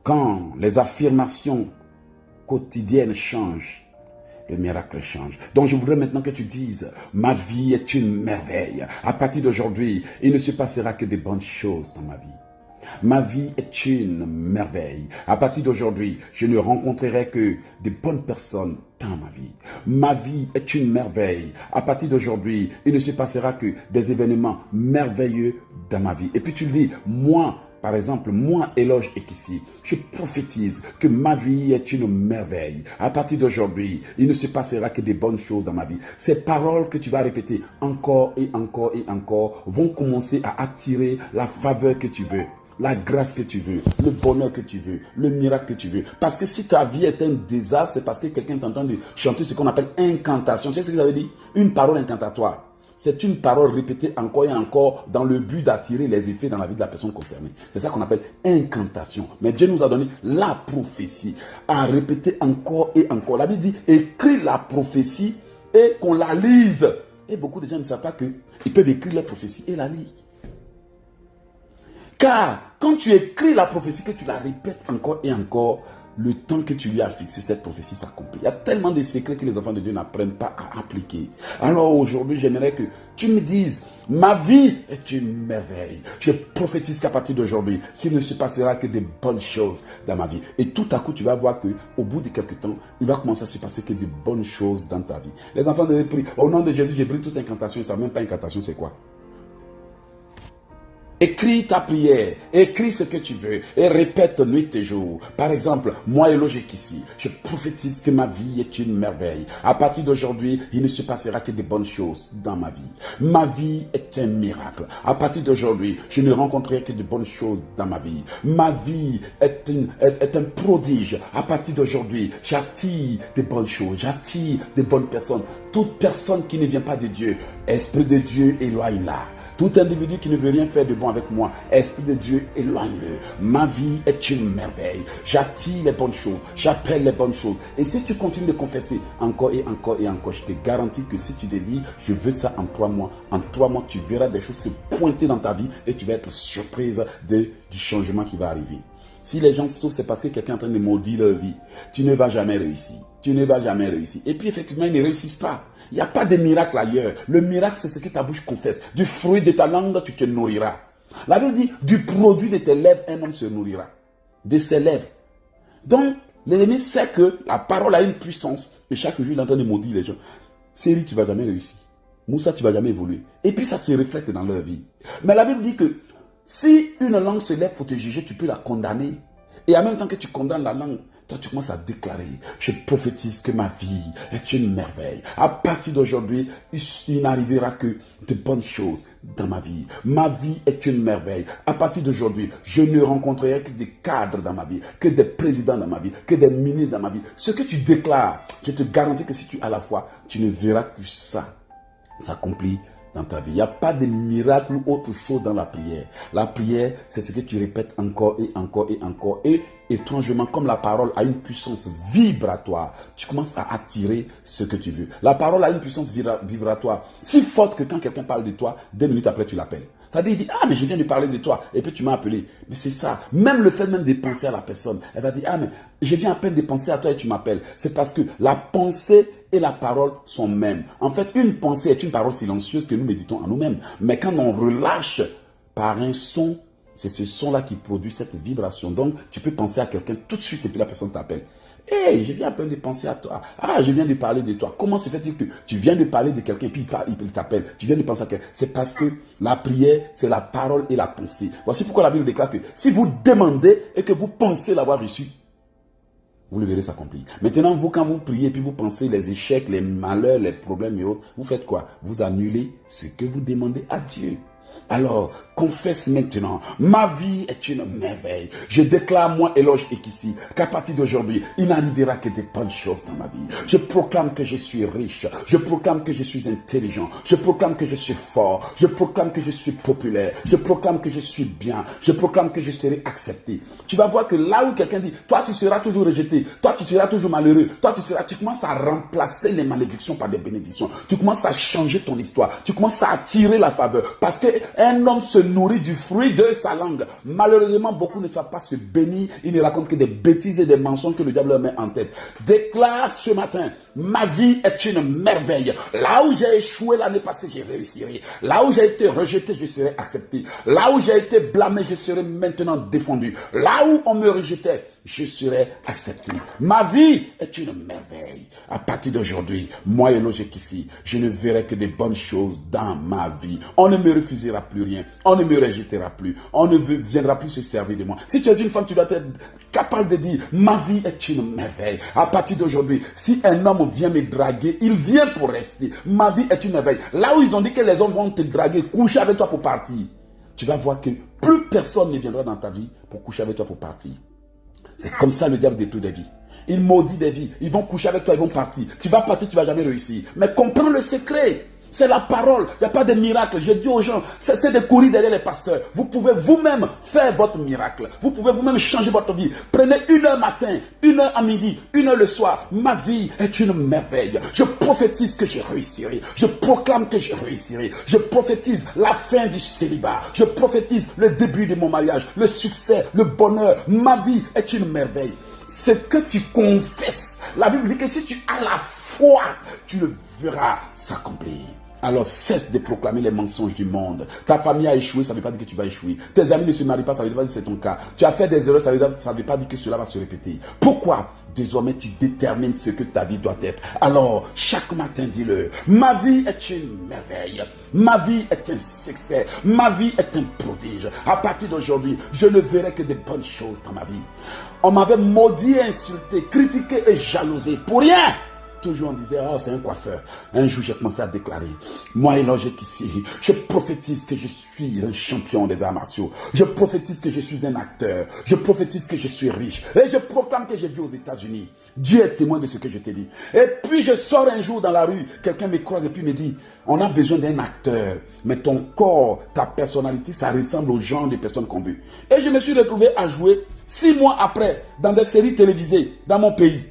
Quand les affirmations quotidiennes changent, le miracle change. Donc je voudrais maintenant que tu dises, ma vie est une merveille. À partir d'aujourd'hui, il ne se passera que de bonnes choses dans ma vie. Ma vie est une merveille. À partir d'aujourd'hui, je ne rencontrerai que de bonnes personnes dans ma vie. Ma vie est une merveille. À partir d'aujourd'hui, il ne se passera que des événements merveilleux dans ma vie. Et puis tu le dis, moi, par exemple, moi, Eloge Ekissi, je prophétise que ma vie est une merveille. À partir d'aujourd'hui, il ne se passera que des bonnes choses dans ma vie. Ces paroles que tu vas répéter encore et encore et encore vont commencer à attirer la faveur que tu veux, la grâce que tu veux, le bonheur que tu veux, le miracle que tu veux. Parce que si ta vie est un désastre, c'est parce que quelqu'un t'entend chanter ce qu'on appelle incantation. Tu sais ce que ça veut dire? Une parole incantatoire. C'est une parole répétée encore et encore dans le but d'attirer les effets dans la vie de la personne concernée. C'est ça qu'on appelle incantation. Mais Dieu nous a donné la prophétie à répéter encore et encore. La Bible dit, écris la prophétie et qu'on la lise. Et beaucoup de gens ne savent pas qu'ils peuvent écrire la prophétie et la lire. Car quand tu écris la prophétie, que tu la répètes encore et encore, le temps que tu lui as fixé, cette prophétie s'accomplit. Il y a tellement de secrets que les enfants de Dieu n'apprennent pas à appliquer. Alors aujourd'hui, j'aimerais que tu me dises, ma vie est une merveille. Je prophétise qu'à partir d'aujourd'hui, qu'il ne se passera que de bonnes choses dans ma vie. Et tout à coup, tu vas voir qu'au bout de quelques temps, il va commencer à se passer que de bonnes choses dans ta vie. Les enfants de Dieu prient, au nom de Jésus, j'ai pris toute incantation. Ils ne savent même pas incantation, c'est quoi? Écris ta prière, écris ce que tu veux et répète nuit et jour. Par exemple, moi Eloge Ekissi, je prophétise que ma vie est une merveille. À partir d'aujourd'hui, il ne se passera que de bonnes choses dans ma vie. Ma vie est un miracle. À partir d'aujourd'hui, je ne rencontrerai que de bonnes choses dans ma vie. Ma vie est un prodige. À partir d'aujourd'hui, j'attire de bonnes choses, j'attire de bonnes personnes. Toute personne qui ne vient pas de Dieu, Esprit de Dieu, éloigne-la. Tout individu qui ne veut rien faire de bon avec moi, Esprit de Dieu, éloigne-le. Ma vie est une merveille. J'attire les bonnes choses, j'appelle les bonnes choses. Et si tu continues de confesser encore et encore et encore, je te garantis que si tu te dis, je veux ça en 3 mois, tu verras des choses se pointer dans ta vie et tu vas être surprise du changement qui va arriver. Si les gens souffrent, c'est parce que quelqu'un est en train de maudire leur vie. Tu ne vas jamais réussir. Tu ne vas jamais réussir. Et puis effectivement, ils ne réussissent pas. Il n'y a pas de miracle ailleurs. Le miracle, c'est ce que ta bouche confesse. Du fruit de ta langue, tu te nourriras. La Bible dit, du produit de tes lèvres, un homme se nourrira. De ses lèvres. Donc, l'ennemi sait que la parole a une puissance. Et chaque jour, il est en train de maudire les gens. Série, tu ne vas jamais réussir. Moussa, tu ne vas jamais évoluer. Et puis, ça se reflète dans leur vie. Mais la Bible dit que si une langue se lève pour te juger, tu peux la condamner. Et en même temps que tu condamnes la langue, toi tu commences à déclarer, je prophétise que ma vie est une merveille. À partir d'aujourd'hui, il n'arrivera que de bonnes choses dans ma vie. Ma vie est une merveille. À partir d'aujourd'hui, je ne rencontrerai que des cadres dans ma vie, que des présidents dans ma vie, que des ministres dans ma vie. Ce que tu déclares, je te garantis que si tu as la foi, tu ne verras que ça s'accomplit dans ta vie. Il n'y a pas de miracle ou autre chose dans la prière. La prière, c'est ce que tu répètes encore et encore et encore. Et étrangement, comme la parole a une puissance vibratoire, tu commences à attirer ce que tu veux. La parole a une puissance vibratoire si forte que quand quelqu'un parle de toi, 2 minutes après, tu l'appelles. C'est-à-dire, il dit, ah, mais je viens de parler de toi. Et puis, tu m'as appelé. Mais c'est ça. Même le fait même de penser à la personne. Elle va dire, ah, mais je viens à peine de penser à toi et tu m'appelles. C'est parce que la pensée et la parole sont mêmes. En fait, une pensée est une parole silencieuse que nous méditons en nous-mêmes. Mais quand on relâche par un son, c'est ce son-là qui produit cette vibration. Donc, tu peux penser à quelqu'un tout de suite et puis la personne t'appelle. Hey, je viens à peine de penser à toi. Ah, je viens de parler de toi. Comment se fait-il que tu viens de parler de quelqu'un puis il t'appelle? Tu viens de penser à quelqu'un. C'est parce que la prière, c'est la parole et la pensée. Voici pourquoi la Bible déclare que si vous demandez et que vous pensez l'avoir reçu, vous le verrez s'accomplir. Maintenant, vous, quand vous priez et puis vous pensez les échecs, les malheurs, les problèmes et autres, vous faites quoi? Vous annulez ce que vous demandez à Dieu. Alors, confesse maintenant, ma vie est une merveille. Je déclare, moi, Eloge Ekissi, qu'à partir d'aujourd'hui, il n'arrivera que des bonnes choses dans ma vie. Je proclame que je suis riche. Je proclame que je suis intelligent. Je proclame que je suis fort. Je proclame que je suis populaire. Je proclame que je suis bien. Je proclame que je serai accepté. Tu vas voir que là où quelqu'un dit, toi, tu seras toujours rejeté. Toi, tu seras toujours malheureux. Toi, tu commences à remplacer les malédictions par des bénédictions. Tu commences à changer ton histoire. Tu commences à attirer la faveur. Parce que un homme se nourrit du fruit de sa langue. Malheureusement, beaucoup ne savent pas se bénir. Ils ne racontent que des bêtises et des mensonges que le diable leur met en tête. Déclare ce matin, ma vie est une merveille. Là où j'ai échoué l'année passée, j'ai réussi. Là où j'ai été rejeté, je serai accepté. Là où j'ai été blâmé, je serai maintenant défendu. Là où on me rejetait, je serai accepté. Ma vie est une merveille. À partir d'aujourd'hui, moi et Logique ici, je ne verrai que des bonnes choses dans ma vie. On ne me refusera plus rien. On ne me rejettera plus. On ne viendra plus se servir de moi. Si tu es une femme, tu dois être capable de dire, ma vie est une merveille. À partir d'aujourd'hui, si un homme vient me draguer, il vient pour rester. Ma vie est une merveille. Là où ils ont dit que les hommes vont te draguer, coucher avec toi pour partir, tu vas voir que plus personne ne viendra dans ta vie pour coucher avec toi pour partir. C'est comme ça le diable détruit des vies. Il maudit des vies. Ils vont coucher avec toi, ils vont partir. Tu vas partir, tu ne vas jamais réussir. Mais comprends le secret. C'est la parole. Il n'y a pas de miracle. Je dis aux gens, c'est de courir derrière les pasteurs. Vous pouvez vous-même faire votre miracle. Vous pouvez vous-même changer votre vie. Prenez 1 heure matin, 1 heure à midi, 1 heure le soir. Ma vie est une merveille. Je prophétise que je réussirai. Je proclame que je réussirai. Je prophétise la fin du célibat. Je prophétise le début de mon mariage, le succès, le bonheur. Ma vie est une merveille. Ce que tu confesses, la Bible dit que si tu as la foi, tu le verras s'accomplir. Alors cesse de proclamer les mensonges du monde. Ta famille a échoué, ça ne veut pas dire que tu vas échouer. Tes amis ne se marient pas, ça ne veut pas dire que c'est ton cas. Tu as fait des erreurs, ça ne veut pas dire que cela va se répéter. Pourquoi? Désormais, tu détermines ce que ta vie doit être. Alors, chaque matin, dis-le. Ma vie est une merveille. Ma vie est un succès. Ma vie est un prodige. À partir d'aujourd'hui, je ne verrai que de bonnes choses dans ma vie. On m'avait maudit, insulté, critiqué et jalousé pour rien. Toujours on disait, oh c'est un coiffeur. Un jour j'ai commencé à déclarer, moi et Logique ici, je prophétise que je suis un champion des arts martiaux. Je prophétise que je suis un acteur. Je prophétise que je suis riche. Et je proclame que j'ai vu aux États-Unis. Dieu est témoin de ce que je t'ai dit. Et puis je sors un jour dans la rue, quelqu'un me croise et puis me dit, on a besoin d'un acteur. Mais ton corps, ta personnalité, ça ressemble au genre de personnes qu'on veut. Et je me suis retrouvé à jouer 6 mois après dans des séries télévisées dans mon pays.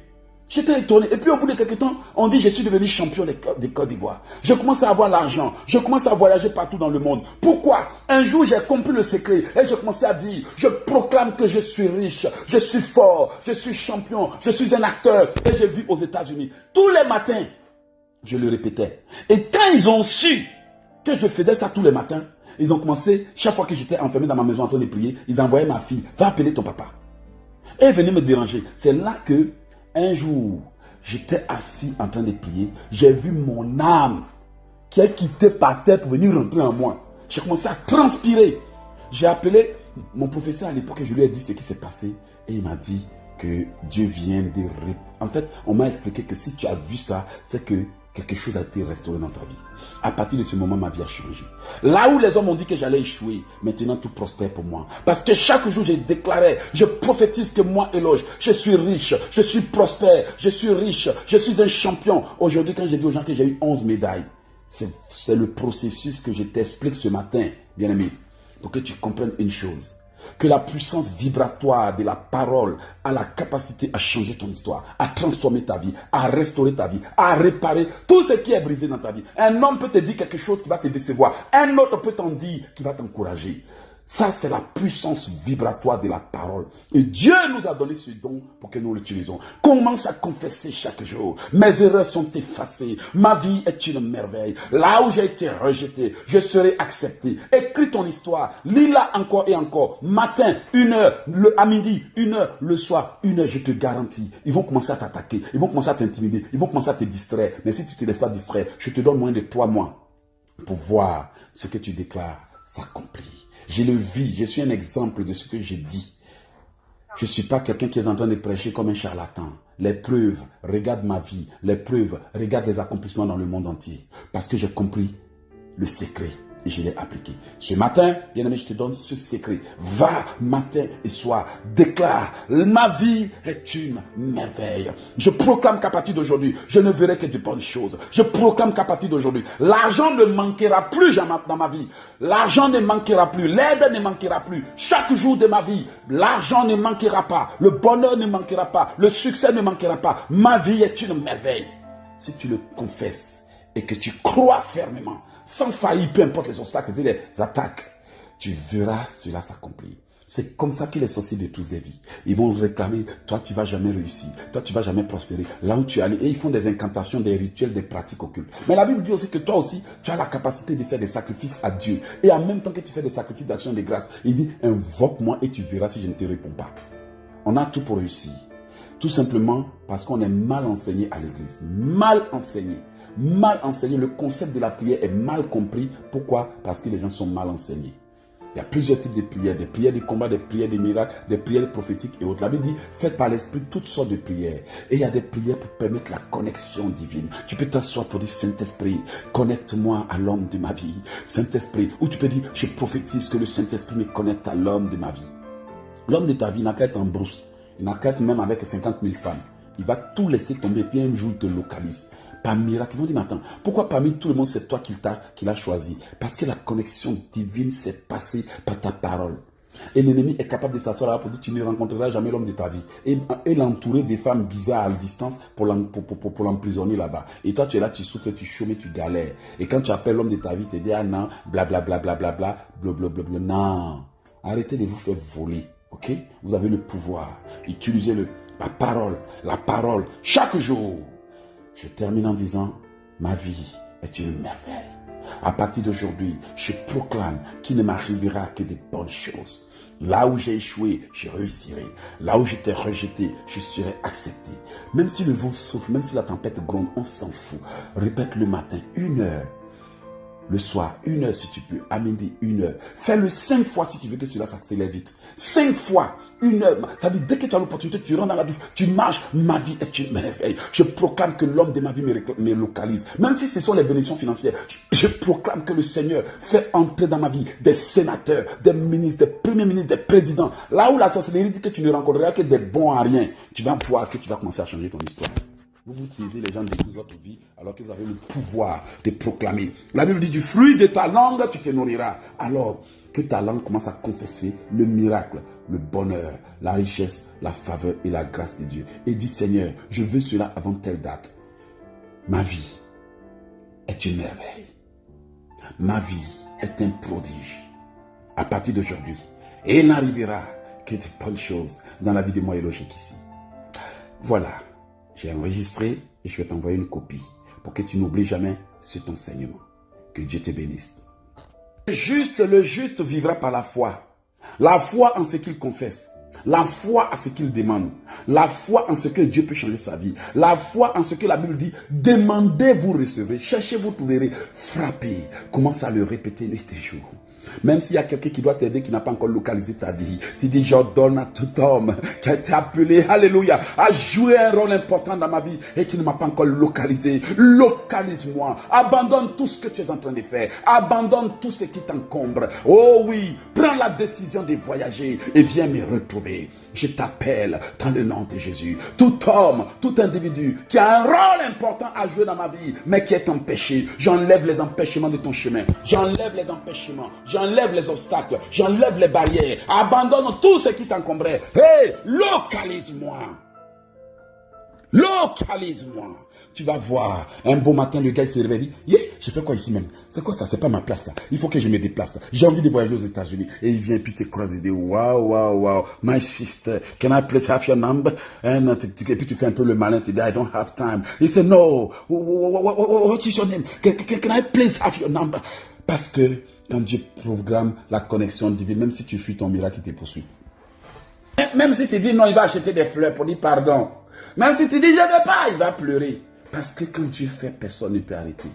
J'étais étonné. Et puis au bout de quelques temps, on dit je suis devenu champion des Côte d'Ivoire. Je commence à avoir l'argent. Je commence à voyager partout dans le monde. Pourquoi? Un jour, j'ai compris le secret. Et je commençais à dire, je proclame que je suis riche, je suis fort, je suis champion, je suis un acteur. Et j'ai vu aux États-Unis. Tous les matins, je le répétais. Et quand ils ont su que je faisais ça tous les matins, ils ont commencé, chaque fois que j'étais enfermé dans ma maison en train de prier, ils envoyaient ma fille, va appeler ton papa. Et elle venait me déranger. C'est là que un jour, j'étais assis en train de prier. J'ai vu mon âme qui a quitté par terre pour venir rentrer en moi. J'ai commencé à transpirer. J'ai appelé mon professeur à l'époque et je lui ai dit ce qui s'est passé. Et il m'a dit que Dieu vient de... En fait, on m'a expliqué que si tu as vu ça, c'est que quelque chose a été restauré dans ta vie. À partir de ce moment, ma vie a changé. Là où les hommes ont dit que j'allais échouer, maintenant tout prospère pour moi. Parce que chaque jour, je déclarais, je prophétise que moi, Éloge, je suis riche, je suis prospère, je suis riche, je suis un champion. Aujourd'hui, quand j'ai dit aux gens que j'ai eu 11 médailles, c'est le processus que je t'explique ce matin, bien-aimé, pour que tu comprennes une chose. Que la puissance vibratoire de la parole a la capacité à changer ton histoire, à transformer ta vie, à restaurer ta vie, à réparer tout ce qui est brisé dans ta vie. Un homme peut te dire quelque chose qui va te décevoir. Un autre peut t'en dire qui va t'encourager. Ça, c'est la puissance vibratoire de la parole. Et Dieu nous a donné ce don pour que nous l'utilisions. Commence à confesser chaque jour. Mes erreurs sont effacées. Ma vie est une merveille. Là où j'ai été rejeté, je serai accepté. Écris ton histoire. Lis-la encore et encore. Matin, 1 heure. À midi, 1 heure. Le soir, 1 heure. Je te garantis. Ils vont commencer à t'attaquer. Ils vont commencer à t'intimider. Ils vont commencer à te distraire. Mais si tu ne te laisses pas distraire, je te donne moins de 3 mois pour voir ce que tu déclares s'accomplir. Je le vis, je suis un exemple de ce que je dis. Je ne suis pas quelqu'un qui est en train de prêcher comme un charlatan. Les preuves, regarde ma vie. Les preuves, regarde les accomplissements dans le monde entier. Parce que j'ai compris le secret et je l'ai appliqué. Ce matin, bien aimé, je te donne ce secret. Va matin et soir, déclare, ma vie est une merveille. Je proclame qu'à partir d'aujourd'hui, je ne verrai que de bonnes choses. Je proclame qu'à partir d'aujourd'hui, l'argent ne manquera plus dans ma vie. L'argent ne manquera plus, l'aide ne manquera plus. Chaque jour de ma vie, l'argent ne manquera pas, le bonheur ne manquera pas, le succès ne manquera pas. Ma vie est une merveille. Si tu le confesses et que tu crois fermement, sans faillir, peu importe les obstacles et les attaques, tu verras cela s'accomplir. C'est comme ça que les sorciers détruisent des vies. Ils vont réclamer, toi tu ne vas jamais réussir, toi tu ne vas jamais prospérer, là où tu es allé. Et ils font des incantations, des rituels, des pratiques occultes. Mais la Bible dit aussi que toi aussi, tu as la capacité de faire des sacrifices à Dieu. Et en même temps que tu fais des sacrifices d'action de grâce, il dit, invoque-moi et tu verras si je ne te réponds pas. On a tout pour réussir. Tout simplement parce qu'on est mal enseigné à l'église. Mal enseigné. Mal enseigné. Le concept de la prière est mal compris. Pourquoi? Parce que les gens sont mal enseignés. Il y a plusieurs types de prières, des prières de combat, des prières de miracles, des prières prophétiques et autres. La Bible dit, faites par l'esprit toutes sortes de prières. Et il y a des prières pour permettre la connexion divine. Tu peux t'asseoir pour dire, Saint-Esprit, connecte-moi à l'homme de ma vie. Saint-Esprit, ou tu peux dire, je prophétise que le Saint-Esprit me connecte à l'homme de ma vie. L'homme de ta vie n'a qu'à être en brousse. Il n'a qu'à être même avec 50 000 femmes. Il va tout laisser tomber, puis un jour il te localise. Par miracle, ils vont dire, mais attends, pourquoi parmi tout le monde c'est toi qui l'a choisi? Parce que la connexion divine s'est passée par ta parole. Et l'ennemi est capable de s'asseoir là pour dire, tu ne rencontreras jamais l'homme de ta vie. Et l'entourer des femmes bizarres à distance pour l'emprisonner là-bas. Et toi tu es là, tu souffres, tu chômes, tu galères. Et quand tu appelles l'homme de ta vie, tu te dis, ah non, blablabla, blablabla, non. Arrêtez de vous faire voler. Ok? Vous avez le pouvoir. Utilisez-le. La parole, chaque jour. Je termine en disant, ma vie est une merveille. À partir d'aujourd'hui, je proclame qu'il ne m'arrivera que des bonnes choses. Là où j'ai échoué, je réussirai. Là où j'étais rejeté, je serai accepté. Même si le vent souffle, même si la tempête gronde, on s'en fout. Répète le matin, 1 heure. Le soir, 1 heure si tu peux, à midi, 1 heure. Fais-le 5 fois si tu veux que cela s'accélère vite. 5 fois, 1 heure. C'est-à-dire, dès que tu as l'opportunité, tu rentres dans la douche, tu marches, ma vie est une merveille. Je proclame que l'homme de ma vie me localise. Même si ce sont les bénédictions financières, je proclame que le Seigneur fait entrer dans ma vie des sénateurs, des ministres, des premiers ministres, des présidents. Là où la sorcellerie dit que tu ne rencontreras que des bons à rien, tu vas voir que tu vas commencer à changer ton histoire. Vous taisez les gens de votre vie alors que vous avez le pouvoir de proclamer. La Bible dit, du fruit de ta langue, tu te nourriras. Alors que ta langue commence à confesser le miracle, le bonheur, la richesse, la faveur et la grâce de Dieu. Et dis, Seigneur, je veux cela avant telle date. Ma vie est une merveille. Ma vie est un prodige. À partir d'aujourd'hui, et il n'arrivera que de bonnes choses dans la vie de moi et logique ici. Voilà. J'ai enregistré et je vais t'envoyer une copie pour que tu n'oublies jamais cet enseignement. Que Dieu te bénisse. Le juste vivra par la foi. La foi en ce qu'il confesse. La foi en ce qu'il demande. La foi en ce que Dieu peut changer sa vie. La foi en ce que la Bible dit. Demandez, vous recevrez. Cherchez, vous trouverez. Frappez. Commence à le répéter nuit et jour. Même s'il y a quelqu'un qui doit t'aider, qui n'a pas encore localisé ta vie, tu dis, j'ordonne à tout homme qui a été appelé, alléluia, à jouer un rôle important dans ma vie et qui ne m'a pas encore localisé. Localise-moi. Abandonne tout ce que tu es en train de faire. Abandonne tout ce qui t'encombre. Oh oui, prends la décision de voyager et viens me retrouver. Je t'appelle dans le nom de Jésus. Tout homme, tout individu qui a un rôle important à jouer dans ma vie, mais qui est empêché, j'enlève les empêchements de ton chemin. J'enlève les empêchements. J'enlève les obstacles, j'enlève les barrières, abandonne tout ce qui t'encombrait. Hey, localise-moi. Localise-moi. Tu vas voir, un beau matin, le gars il s'est réveillé. Yeah, j'ai fait quoi ici même? C'est quoi ça? C'est pas ma place là. Il faut que je me déplace là. J'ai envie de voyager aux États-Unis. Et il vient puis te croiser. Il dit, wow. My sister, can I please have your number? Et puis tu fais un peu le malin. Tu dis, I don't have time. Il dit, no. What is your name? Can I please have your number? Parce que quand Dieu programme la connexion divine, même si tu fuis ton miracle, il te poursuit. Même si tu dis non, il va acheter des fleurs pour dire pardon. Même si tu dis je ne veux pas, il va pleurer. Parce que quand Dieu fait, personne ne peut arrêter.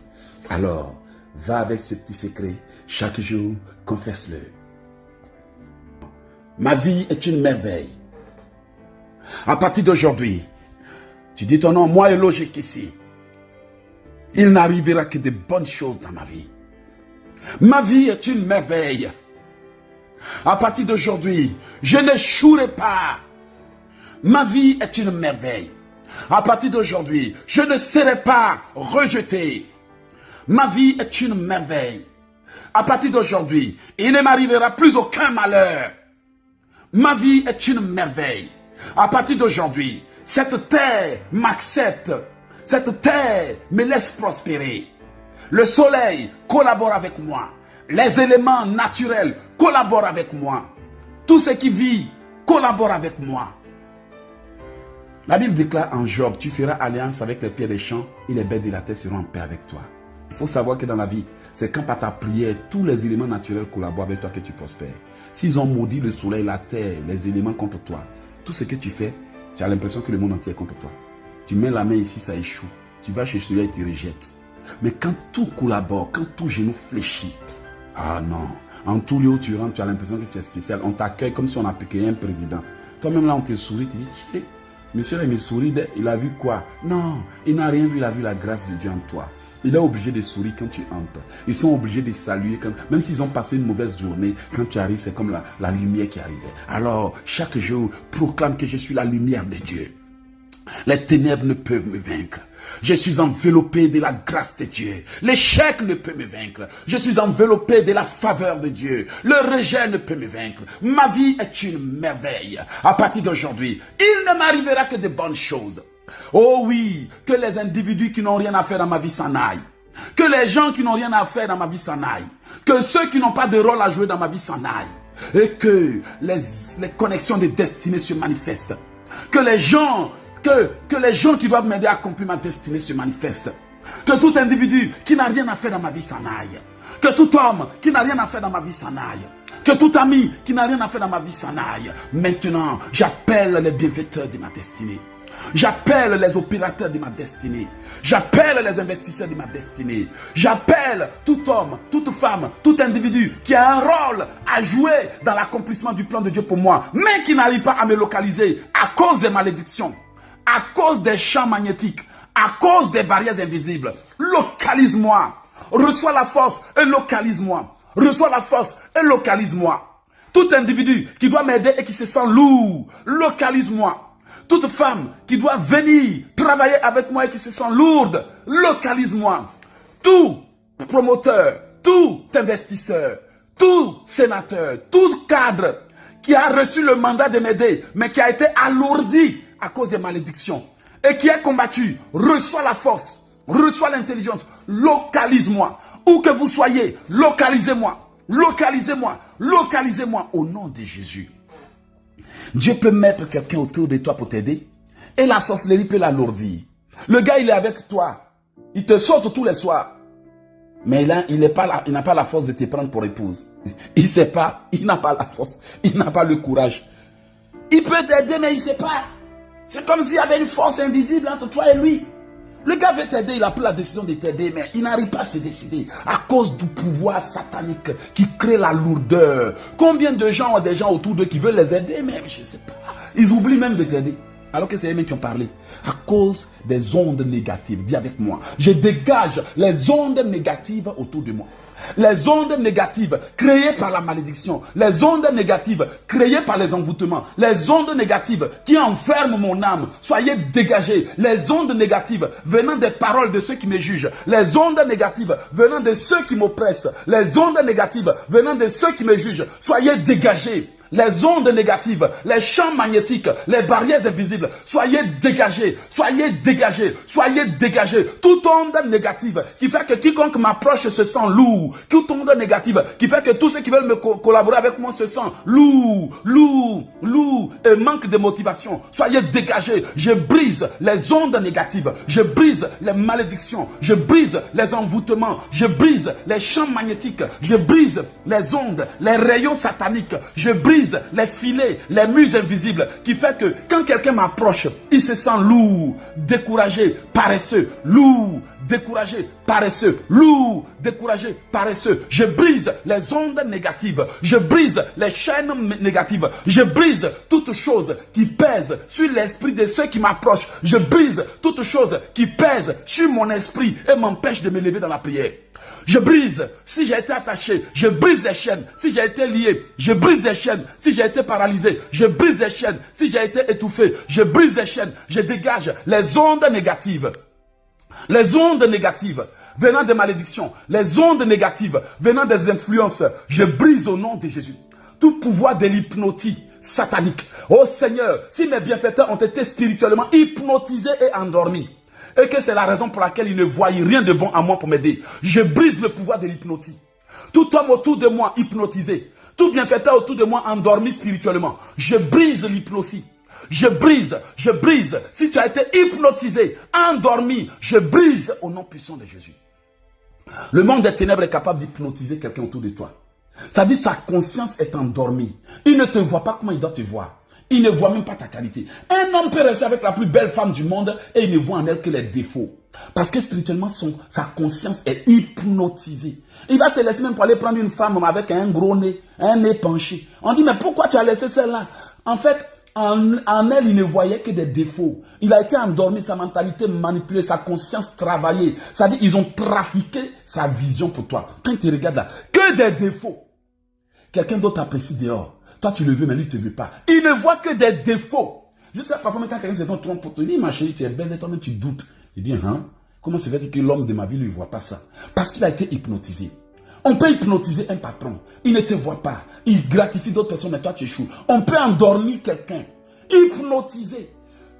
Alors, va avec ce petit secret. Chaque jour, confesse-le. Ma vie est une merveille. À partir d'aujourd'hui, tu dis ton nom, moi et logique ici. Il n'arrivera que de bonnes choses dans ma vie. Ma vie est une merveille. À partir d'aujourd'hui, je n'échouerai pas. Ma vie est une merveille. À partir d'aujourd'hui, je ne serai pas rejeté. Ma vie est une merveille. À partir d'aujourd'hui, il ne m'arrivera plus aucun malheur. Ma vie est une merveille. À partir d'aujourd'hui, cette terre m'accepte. Cette terre me laisse prospérer. Le soleil collabore avec moi. Les éléments naturels collaborent avec moi. Tout ce qui vit collabore avec moi. La Bible déclare en Job, tu feras alliance avec les pierres des champs et les bêtes de la terre seront en paix avec toi. Il faut savoir que dans la vie, c'est quand par ta prière, tous les éléments naturels collaborent avec toi que tu prospères. S'ils ont maudit le soleil, la terre, les éléments contre toi, tout ce que tu fais, tu as l'impression que le monde entier est contre toi. Tu mets la main ici, ça échoue. Tu vas chez celui-là, il te rejette. Mais quand tout collabore, quand tout genou fléchit, ah non, en tout lieu où tu rentres, tu as l'impression que tu es spécial. On t'accueille comme si on a piqué un président. Toi-même là, on te sourit, tu dis, monsieur là, il me sourit, il a vu quoi? Non, il n'a rien vu, il a vu la grâce de Dieu en toi. Il est obligé de sourire quand tu entres. Ils sont obligés de saluer, même s'ils ont passé une mauvaise journée. Quand tu arrives, c'est comme la lumière qui arrivait. Alors, chaque jour, proclame que je suis la lumière de Dieu. Les ténèbres ne peuvent me vaincre. Je suis enveloppé de la grâce de Dieu. L'échec ne peut me vaincre. Je suis enveloppé de la faveur de Dieu. Le rejet ne peut me vaincre. Ma vie est une merveille. À partir d'aujourd'hui, il ne m'arrivera que de bonnes choses. Oh oui, que les individus qui n'ont rien à faire dans ma vie s'en aillent. Que les gens qui n'ont rien à faire dans ma vie s'en aillent. Que ceux qui n'ont pas de rôle à jouer dans ma vie s'en aillent. Et que les connexions de destinée se manifestent. Que les gens qui doivent m'aider à accomplir ma destinée se manifestent. Que tout individu qui n'a rien à faire dans ma vie s'en aille. Que tout homme qui n'a rien à faire dans ma vie s'en aille. Que tout ami qui n'a rien à faire dans ma vie s'en aille. Maintenant, j'appelle les bienfaiteurs de ma destinée. J'appelle les opérateurs de ma destinée. J'appelle les investisseurs de ma destinée. J'appelle tout homme, toute femme, tout individu qui a un rôle à jouer dans l'accomplissement du plan de Dieu pour moi, mais qui n'arrive pas à me localiser à cause des malédictions, à cause des champs magnétiques, à cause des barrières invisibles. Localise-moi. Reçois la force et localise-moi. Reçois la force et localise-moi. Tout individu qui doit m'aider et qui se sent lourd, localise-moi. Toute femme qui doit venir travailler avec moi et qui se sent lourde, localise-moi. Tout promoteur, tout investisseur, tout sénateur, tout cadre qui a reçu le mandat de m'aider, mais qui a été alourdi à cause des malédictions et qui est combattu, reçoit la force, reçoit l'intelligence, localise-moi. Où que vous soyez, localisez-moi, localisez-moi, localisez-moi au nom de Jésus. Dieu peut mettre quelqu'un autour de toi pour t'aider et la sorcellerie peut l'alourdir. Le gars, il est avec toi. Il te saute tous les soirs. Mais il n'a pas la force de te prendre pour épouse. Il ne sait pas. Il n'a pas la force. Il n'a pas le courage. Il peut t'aider, mais il ne sait pas. C'est comme s'il y avait une force invisible entre toi et lui. Le gars veut t'aider, il a pris la décision de t'aider, mais il n'arrive pas à se décider à cause du pouvoir satanique qui crée la lourdeur. Combien de gens ont des gens autour d'eux qui veulent les aider, mais je ne sais pas. Ils oublient même de t'aider. Alors que c'est eux-mêmes qui ont parlé. À cause des ondes négatives. Dis avec moi. Je dégage les ondes négatives autour de moi. Les ondes négatives créées par la malédiction, les ondes négatives créées par les envoûtements, les ondes négatives qui enferment mon âme, soyez dégagées. Les ondes négatives venant des paroles de ceux qui me jugent, les ondes négatives venant de ceux qui m'oppressent, les ondes négatives venant de ceux qui me jugent, soyez dégagées. Les ondes négatives, les champs magnétiques, les barrières invisibles, soyez dégagés, soyez dégagés, soyez dégagés. Toute onde négative qui fait que quiconque m'approche se sent lourd. Toute onde négative qui fait que tous ceux qui veulent me collaborer avec moi se sentent lourd, et manque de motivation. Soyez dégagés. Je brise les ondes négatives, je brise les malédictions, je brise les envoûtements, je brise les champs magnétiques, je brise les ondes, les rayons sataniques, je brise les filets, les muses invisibles qui fait que quand quelqu'un m'approche, il se sent lourd, découragé, paresseux, lourd, découragé, paresseux, lourd, découragé, paresseux. Je brise les ondes négatives, je brise les chaînes négatives, je brise toute chose qui pèse sur l'esprit de ceux qui m'approchent, je brise toute chose qui pèse sur mon esprit et m'empêche de me lever dans la prière. Je brise, si j'ai été attaché, je brise les chaînes. Si j'ai été lié, je brise les chaînes. Si j'ai été paralysé, je brise les chaînes. Si j'ai été étouffé, je brise les chaînes. Je dégage les ondes négatives. Les ondes négatives venant des malédictions. Les ondes négatives venant des influences. Je brise au nom de Jésus. Tout pouvoir de l'hypnotie satanique. Oh Seigneur, si mes bienfaiteurs ont été spirituellement hypnotisés et endormis, et que c'est la raison pour laquelle il ne voit rien de bon en moi pour m'aider. Je brise le pouvoir de l'hypnotie. Tout homme autour de moi hypnotisé, tout bienfaiteur autour de moi endormi spirituellement, je brise l'hypnosie. Je brise. Si tu as été hypnotisé, endormi, je brise au nom puissant de Jésus. Le monde des ténèbres est capable d'hypnotiser quelqu'un autour de toi. Ça veut dire que sa conscience est endormie. Il ne te voit pas comment il doit te voir. Il ne voit même pas ta qualité. Un homme peut rester avec la plus belle femme du monde et il ne voit en elle que les défauts. Parce que spirituellement, sa conscience est hypnotisée. Il va te laisser même pour aller prendre une femme avec un gros nez, un nez penché. On dit, mais pourquoi tu as laissé celle-là? En fait, en elle, il ne voyait que des défauts. Il a été endormi, sa mentalité manipulée, sa conscience travaillée. C'est-à-dire, ils ont trafiqué sa vision pour toi. Quand tu regardes là, que des défauts. Quelqu'un d'autre t'apprécie dehors. Toi, tu le veux, mais lui, il ne te veut pas. Il ne voit que des défauts. Je sais parfois, quand quelqu'un se trompe pour te dire, ma chérie, tu es belle, et toi-même, tu doutes. Il dit, hein? Comment se fait-il que l'homme de ma vie ne lui voit pas ça? Parce qu'il a été hypnotisé. On peut hypnotiser un patron. Il ne te voit pas. Il gratifie d'autres personnes, mais toi, tu échoues. On peut endormir quelqu'un. Hypnotiser.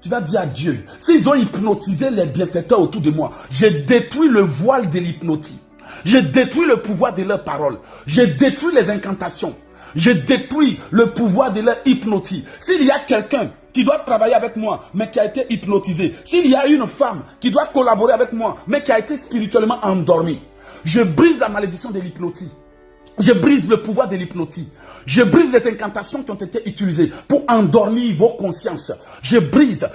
Tu vas dire à Dieu, s'ils ont hypnotisé les bienfaiteurs autour de moi, je détruis le voile de l'hypnotie. Je détruis le pouvoir de leurs paroles. Je détruis les incantations. Je détruis le pouvoir de leur hypnotie. S'il y a quelqu'un qui doit travailler avec moi, mais qui a été hypnotisé. S'il y a une femme qui doit collaborer avec moi, mais qui a été spirituellement endormie. Je brise la malédiction de l'hypnotie. Je brise le pouvoir de l'hypnotie. Je brise les incantations qui ont été utilisées pour endormir vos consciences. Je brise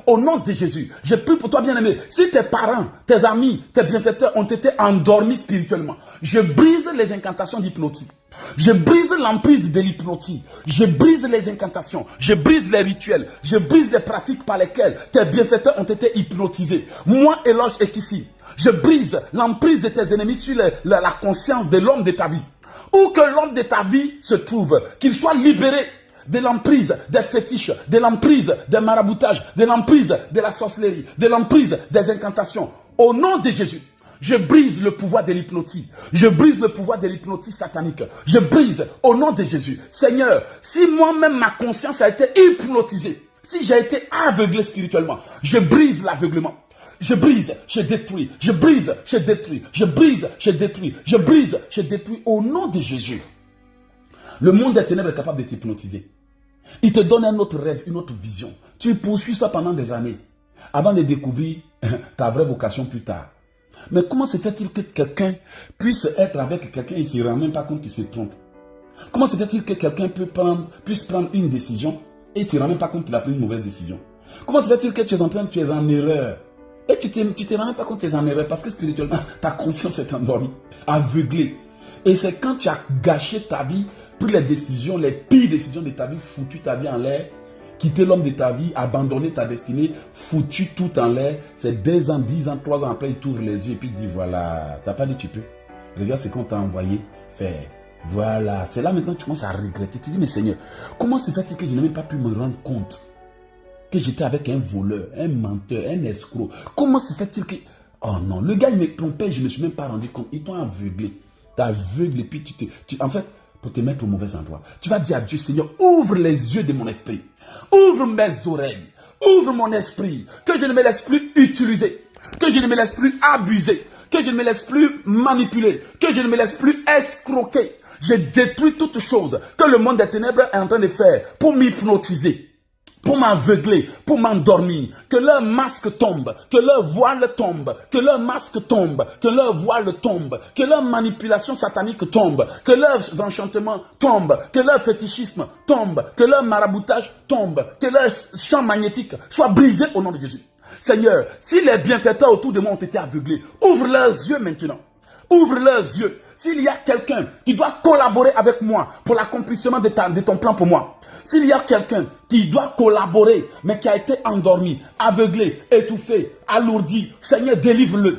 au nom de Jésus. Je prie pour toi, bien-aimé. Si tes parents, tes amis, tes bienfaiteurs ont été endormis spirituellement, je brise les incantations d'hypnotie. Je brise l'emprise de l'hypnotie. Je brise les incantations. Je brise les rituels. Je brise les pratiques par lesquelles tes bienfaiteurs ont été hypnotisés. Moi, Eloge Ekissi, je brise l'emprise de tes ennemis sur la conscience de l'homme de ta vie. Où que l'homme de ta vie se trouve, qu'il soit libéré de l'emprise des fétiches, de l'emprise des maraboutages, de l'emprise de la sorcellerie, de l'emprise des incantations. Au nom de Jésus, je brise le pouvoir de l'hypnotie. Je brise le pouvoir de l'hypnotie satanique. Je brise au nom de Jésus. Seigneur, si moi-même ma conscience a été hypnotisée, si j'ai été aveuglé spirituellement, je brise l'aveuglement. Je brise, je détruis, je brise, je détruis, je brise, je détruis, je brise, je détruis au nom de Jésus. Le monde des ténèbres est capable de t'hypnotiser. Il te donne un autre rêve, une autre vision. Tu poursuis ça pendant des années avant de découvrir ta vraie vocation plus tard. Mais comment se fait-il que quelqu'un puisse être avec quelqu'un et ne se rend même pas compte qu'il se trompe? Comment se fait-il que quelqu'un puisse prendre une décision et ne se rend même pas compte qu'il a pris une mauvaise décision? Comment se fait-il que tu es en erreur? Et tu ne te rends même pas compte que tu es en erreur parce que spirituellement, ta conscience est endormie, aveuglée. Et c'est quand tu as gâché ta vie, pris les décisions, les pires décisions de ta vie, foutu ta vie en l'air, quitté l'homme de ta vie, abandonné ta destinée, foutu tout en l'air. C'est 2 ans, 10 ans, 3 ans après, il t'ouvre les yeux et puis il dit voilà, tu n'as pas dit tu peux. Regarde ce qu'on t'a envoyé faire. Voilà, c'est là maintenant que tu commences à regretter. Tu dis mais Seigneur, comment se fait-il que je n'ai même pas pu me rendre compte que j'étais avec un voleur, un menteur, un escroc? Comment se fait-il que... Oh non, le gars il me trompait, je ne me suis même pas rendu compte. Ils t'ont aveuglé. T'aveugles et puis en fait, pour te mettre au mauvais endroit. Tu vas dire à Dieu, Seigneur, ouvre les yeux de mon esprit. Ouvre mes oreilles. Ouvre mon esprit. Que je ne me laisse plus utiliser. Que je ne me laisse plus abuser. Que je ne me laisse plus manipuler. Que je ne me laisse plus escroquer. Je détruis toutes choses que le monde des ténèbres est en train de faire pour m'hypnotiser, pour m'aveugler, pour m'endormir. Que leur masque tombe, que leur voile tombe, que leur masque tombe, que leur voile tombe, que leur manipulation satanique tombe, que leurs enchantements tombent, que leur fétichisme tombe, que leur maraboutage tombe, que leur champ magnétique soit brisé au nom de Jésus. Seigneur, si les bienfaiteurs autour de moi ont été aveuglés, ouvre leurs yeux maintenant. Ouvre leurs yeux. S'il y a quelqu'un qui doit collaborer avec moi pour l'accomplissement de ton plan pour moi, s'il y a quelqu'un qui doit collaborer, mais qui a été endormi, aveuglé, étouffé, alourdi, Seigneur, délivre-le.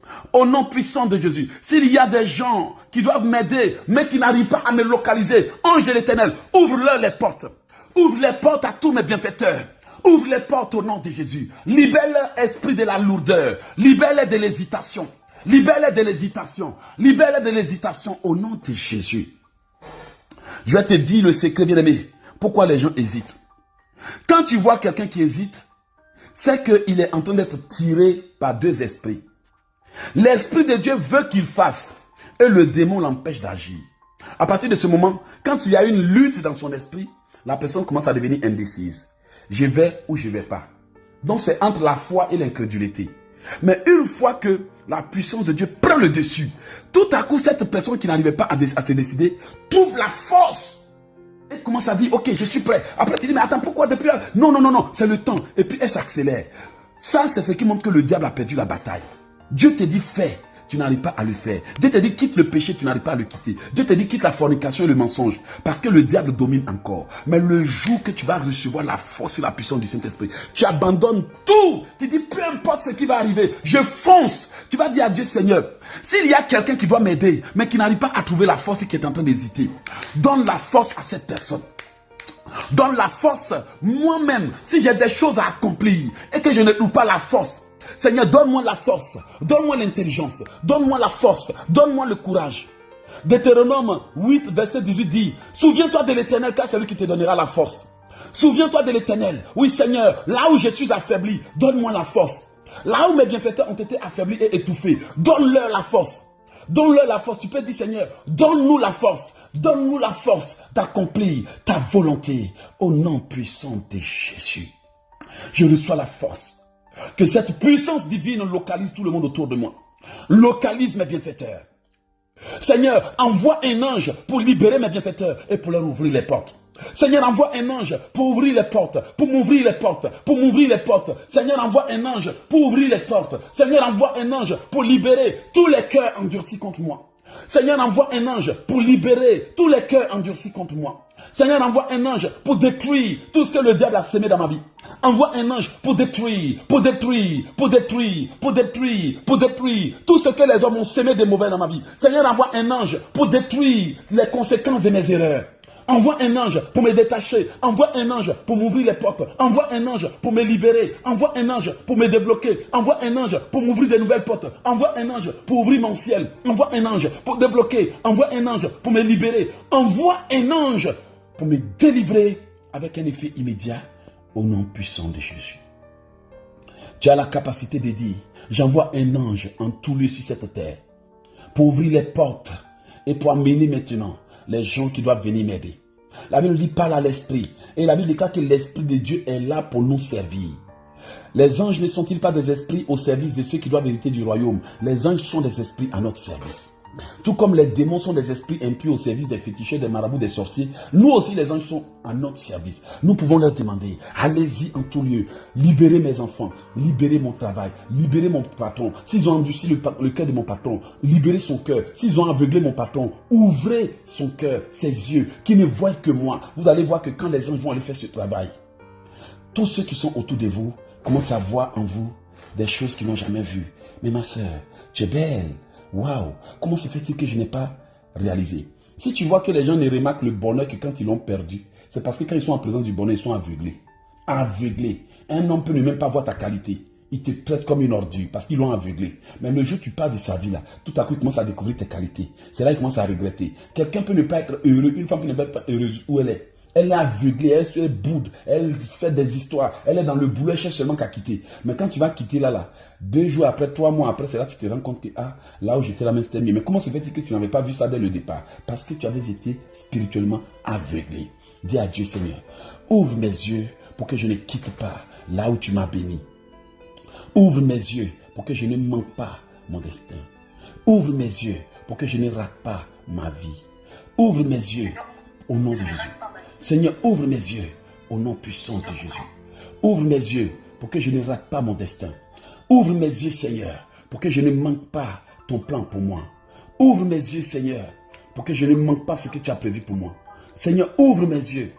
Au nom puissant de Jésus, s'il y a des gens qui doivent m'aider, mais qui n'arrivent pas à me localiser, ange de l'Éternel, ouvre-leur les portes. Ouvre les portes à tous mes bienfaiteurs. Ouvre les portes au nom de Jésus. Libère-leur esprit de la lourdeur. Libère-les de l'hésitation. Libère-les de l'hésitation. Libère-les de l'hésitation au nom de Jésus. Je vais te dire le secret, bien-aimé. Pourquoi les gens hésitent? Quand tu vois quelqu'un qui hésite, c'est qu'il est en train d'être tiré par deux esprits. L'Esprit de Dieu veut qu'il fasse et le démon l'empêche d'agir. À partir de ce moment, quand il y a une lutte dans son esprit, la personne commence à devenir indécise. Je vais ou je ne vais pas. Donc c'est entre la foi et l'incrédulité. Mais une fois que la puissance de Dieu prend le dessus, tout à coup cette personne qui n'arrivait pas à se décider trouve la force. Et commence à dire, ok, je suis prêt. Après tu dis, mais attends, pourquoi depuis là? Non, non, non, non, c'est le temps. Et puis elle s'accélère. Ça, c'est ce qui montre que le diable a perdu la bataille. Dieu te dit, fais. Tu n'arrives pas à le faire. Dieu te dit, quitte le péché, tu n'arrives pas à le quitter. Dieu te dit, quitte la fornication et le mensonge. Parce que le diable domine encore. Mais le jour que tu vas recevoir la force et la puissance du Saint-Esprit, tu abandonnes tout. Tu dis, peu importe ce qui va arriver, je fonce. Tu vas dire à Dieu, Seigneur, s'il y a quelqu'un qui doit m'aider, mais qui n'arrive pas à trouver la force et qui est en train d'hésiter, donne la force à cette personne. Donne la force moi-même. Si j'ai des choses à accomplir et que je ne trouve pas la force, Seigneur, donne-moi la force, donne-moi l'intelligence, donne-moi la force, donne-moi le courage. Deutéronome 8, verset 18 dit, souviens-toi de l'Éternel car c'est lui qui te donnera la force. Souviens-toi de l'Éternel. Oui Seigneur, là où je suis affaibli, donne-moi la force. Là où mes bienfaiteurs ont été affaiblis et étouffés, donne-leur la force. Donne-leur la force. Tu peux dire Seigneur, donne-nous la force. Donne-nous la force d'accomplir ta volonté au nom puissant de Jésus. Je reçois la force. Que cette puissance divine localise tout le monde autour de moi. Localise mes bienfaiteurs. Seigneur, envoie un ange pour libérer mes bienfaiteurs et pour leur ouvrir les portes. Seigneur, envoie un ange pour ouvrir les portes, pour m'ouvrir les portes, pour m'ouvrir les portes. Seigneur, envoie un ange pour ouvrir les portes. Seigneur, envoie un ange pour libérer tous les cœurs endurcis contre moi. Seigneur, envoie un ange pour libérer tous les cœurs endurcis contre moi. Seigneur, envoie un ange pour détruire tout ce que le diable a semé dans ma vie. Envoie un ange pour détruire, pour détruire, pour détruire, pour détruire, pour détruire tout ce que les hommes ont semé de mauvais dans ma vie. Seigneur, envoie un ange pour détruire les conséquences de mes erreurs. Envoie un ange pour me détacher. Envoie un ange pour m'ouvrir les portes. Envoie un ange pour me libérer. Envoie un ange pour me débloquer. Envoie un ange pour m'ouvrir de nouvelles portes. Envoie un ange pour ouvrir mon ciel. Envoie un ange pour débloquer. Envoie un ange pour me libérer. Envoie un ange pour me délivrer avec un effet immédiat au nom puissant de Jésus. Tu as la capacité de dire, j'envoie un ange en tout lieu sur cette terre pour ouvrir les portes et pour amener maintenant les gens qui doivent venir m'aider. La Bible dit, parle à l'esprit. Et la Bible déclare que l'esprit de Dieu est là pour nous servir. Les anges ne sont-ils pas des esprits au service de ceux qui doivent hériter du royaume? Les anges sont des esprits à notre service. Tout comme les démons sont des esprits impurs au service des féticheurs, des marabouts, des sorciers, nous aussi les anges sont à notre service. Nous pouvons leur demander, allez-y en tout lieu, libérez mes enfants, libérez mon travail, libérez mon patron. S'ils ont endurci le cœur de mon patron, libérez son cœur. S'ils ont aveuglé mon patron, ouvrez son cœur, ses yeux, qui ne voient que moi. Vous allez voir que quand les anges vont aller faire ce travail, tous ceux qui sont autour de vous commencent à voir en vous des choses qu'ils n'ont jamais vues. Mais ma soeur, tu es belle. Waouh, comment se fait-il que je n'ai pas réalisé? Si tu vois que les gens ne remarquent le bonheur que quand ils l'ont perdu, c'est parce que quand ils sont en présence du bonheur, ils sont aveuglés. Aveuglés. Un homme peut ne même pas voir ta qualité. Il te traite comme une ordure parce qu'ils l'ont aveuglé. Mais le jour où tu parles de sa vie là, tout à coup il commence à découvrir tes qualités. C'est là qu'il commence à regretter. Quelqu'un peut ne pas être heureux, une femme peut ne pas être heureuse où elle est. Elle est aveuglée, elle boude, elle fait des histoires, elle est dans le boulot, elle cherche seulement qu'à quitter. Mais quand tu vas quitter là, 2 jours après, 3 mois après, c'est là que tu te rends compte que là où j'étais là, même c'était mieux. Mais comment se fait-il que tu n'avais pas vu ça dès le départ? Parce que tu avais été spirituellement aveuglé. Dis à Dieu, Seigneur, ouvre mes yeux pour que je ne quitte pas là où tu m'as béni. Ouvre mes yeux pour que je ne manque pas mon destin. Ouvre mes yeux pour que je ne rate pas ma vie. Ouvre mes yeux au nom de Jésus. Seigneur, ouvre mes yeux au nom puissant de Jésus. Ouvre mes yeux pour que je ne rate pas mon destin. Ouvre mes yeux, Seigneur, pour que je ne manque pas ton plan pour moi. Ouvre mes yeux, Seigneur, pour que je ne manque pas ce que tu as prévu pour moi. Seigneur, ouvre mes yeux